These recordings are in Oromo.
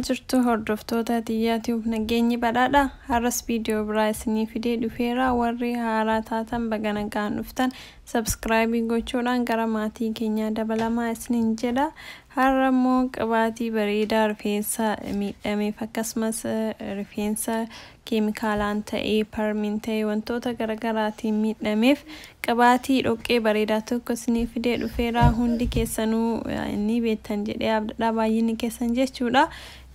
Jirtu hordoftoota xiyyaatiif nageenyi badhaadha. Har'as viidiyoo biraa isinii fidee dhufeera. Warri haaraa taatan baga nagaan dhuftan subscribe gochuudhaan gara maatii keenyaa dabalamaa isiniin jedha. Har'a immoo qibaatii bareedaa rifeensa miidhameef akkasumas rifeensa keemikaalaan ta'ee parmiin ta'ee wantoota garaagaraatiin miidhameef qibaatii dhoqqee bareedaa tokko isinii fidee dhufeera. Hundi keessanuu inni beektan jedhee abdadha, baay'inni keessan jechuudha.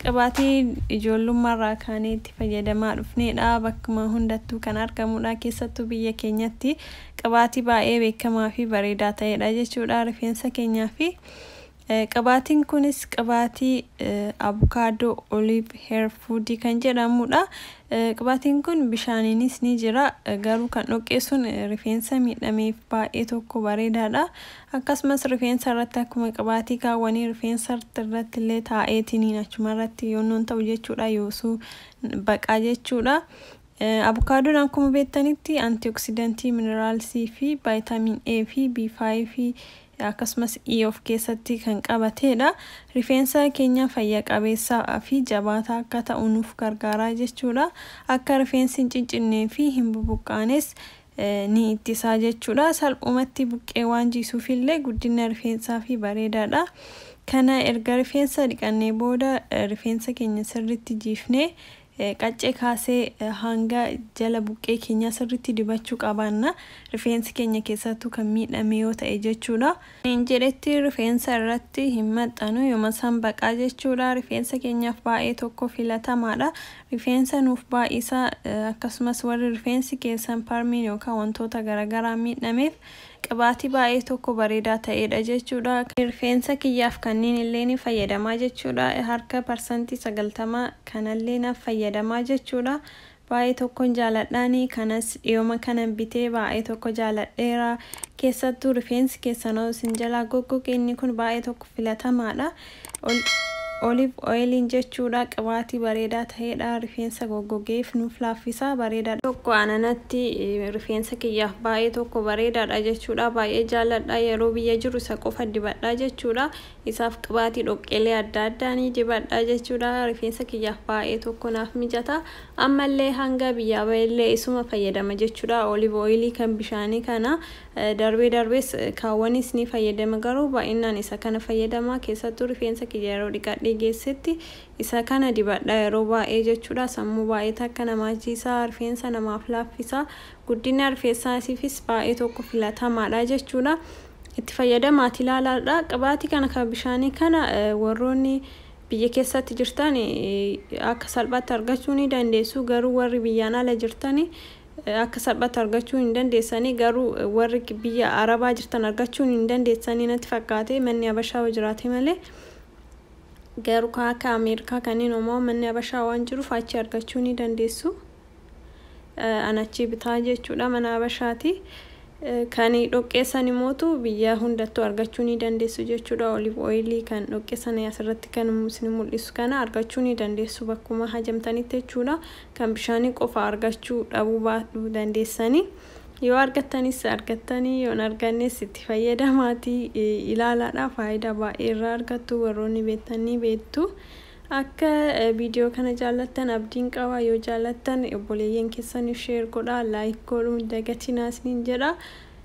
Qibaatii ijoollummaarraa kaanee itti fayyadamaa dhufneedha. Bakkuma hundattuu kan argamudha. Keessattuu biyya keenyatti qibaatii baay'ee beekamaa fi bareedaa ta'edha jechuudha rifeensa keenyaaf. Qibaatiin kunis qibaatii avocado olive hair food kan jedhamudha. Qibaatiin kun bishaaniinis ni jira, garuu kan dhoqqeessuun rifeensa miidhameef baay'ee tokko bareedaadha. Akkasumas rifeensa irratti akkuma qibaatii kaawwanii rifeensa irratti illee taa'eetiin achuma irratti yoonnoon ta'u jechuudha, yoosuu baqaa jechuudha. Avocaadoon akkuma beektanitti antioksidantii, mineraalsii fi vaayitaamin A fi B5 fi akkasumas E of keessatti kan qabateedha. Rifeensa keenya fayya qabeessaa fi jabaataa akka ta'u nuuf gargaara jechuudha. Akka rifeensi hin cincinnee fi hin bubuqqaanes ni ittisa jechuudha. Salphumatti buqqee waan jiisuuf illee guddina rifeensaa fi bareedaadha. Kana erga rifeensa dhiqannee booda rifeensa keenya sirriitti jiifnee qaccee kaasee hanga jala buqqee keenya sirriitti dibachuu qabaanna. Rifeensi keenya keessattuu kan miidhame yoo ta'e jechuudha. Hin jedhetti rifeensa irratti hin maxxanu yooma san baqaa jechuudha. Rifeensa keenyaaf baay'ee tokko filatamaadha. Rifeensa nuuf baay'isaa akkasumas warri rifeensi keessan parmiin yookaan wantoota garaagaraa miidhameef qibaatii baay'ee tokko bareedaa ta'edha jechuudha. Rifeensa kiyyaaf kanneen illee ni fayyadamaa jechuudha. Harka parsantii 90 kanallee naaf fayyadamaa jechuudha. Baay'ee tokkoon jaaladhaani. Kanas dhiyooma kanan bitee baay'ee tokko jaaladheera. Keessattuu rifeensi keessanoo isin jalaa goggoge inni kun baay'ee tokko filatamaadha. Olive oiliin jechuudha qibaatii bareedaa ta'edha. Rifeensa goggogeef nuuf laaffisa, bareedaadha. Tokko ananatti rifeensa kiyyaaf baay'ee tokko bareedaadha jechuudha. Baay'ee jaaladha. Yeroo biyya jiru isa qofa dibadha jechuudha. Isaaf qibaatii dhoqqeelee adda addaa ni dibadha jechuudha. Rifeensa kiyyaaf baay'ee tokko naaf mijata. Ammallee hanga biyyaa bahillee isuma fayyadama jechuudha. Olive oilii kan bishaanii kana darbees kaawwanis ni fayyadama, garuu baay'inaan isa kana fayyadama. Keessattuu rifeensa kiyya yeroo dhiqadhee geessetti isa kana dibadha yeroo baay'ee jechuudha. Sammuu baay'ee akka namaa jiisa, rifeensa namaaf laaffisa, guddina rifeensaatiifis baay'ee tokko filatamaadha jechuudha. Itti fayyadamaati ilaalaadha. Qibaatii kana kan bishaanii kana warroonni biyya keessatti jirtan akka salphaatti argachuu ni dandeessu, garuu warri biyyaan ala jirtan akka salphaatti argachuu hin dandeessanii, garuu warri biyya Arabaa jirtan argachuu hin dandeessanii natti fakkaate. Manni Habashaa yoo jiraate malee, garuu akka Ameerikaa kanneen immoo manni Habashaa waan jiruuf achi argachuu ni dandeessu. Anachi bitaa jechuudha mana Habashaati. Kan dhoqqeessan immoo biyya hundattuu argachuu ni dandeessu jechuudha. Olive oilii kan dhoqqeessan asirratti kan isin mul'isu kana argachuu ni dandeessu bakkuma hajamtanitti jechuudha. Kan bishaanii qofa argachuu dhabuu baadhuu dandeessanii. Yoo argattanis argattanii, yoo argannes itti fayyadamaati ilaalaadha. Faayidaa baay'ee irraa argattu. Warroonni beektanii beektu. Akka viidiyoo kana jaallattan abdiin qaba. Yoo jaallattan obboleeyyan keessaniif share godhaa, like godhuu dagatinaa isiniin jedha.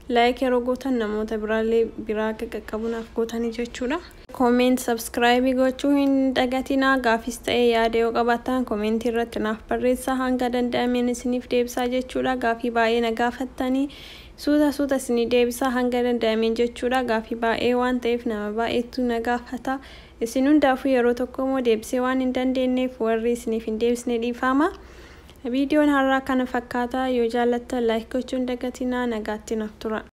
Like yeroo gootan namoota biraa akka qaqqabunaaf gootanii jechuudha. Comment subscribe gochuu hin dagatinaa. Gaafis ta'ee yaada yoo qabaattan comment irratti naaf barreessaa, hanga danda'ameen isiniif deebisaa jechuudha. Gaafii baay'ee na gaafattanii suuta isinii deebisaa hanga danda'ameen jechuudha. Gaafii baay'ee waan ta'eef nama baay'eetu na gaafata. Isin hundaafuu yeroo tokko immoo deebisee waan hin dandeenyeef warri isiniif hin deebisne dhiifama. Viidiyoon har'aa kana fakkaata. Yoo jaallattan like gochuun dagatinaa. Nagaatti naaf tura.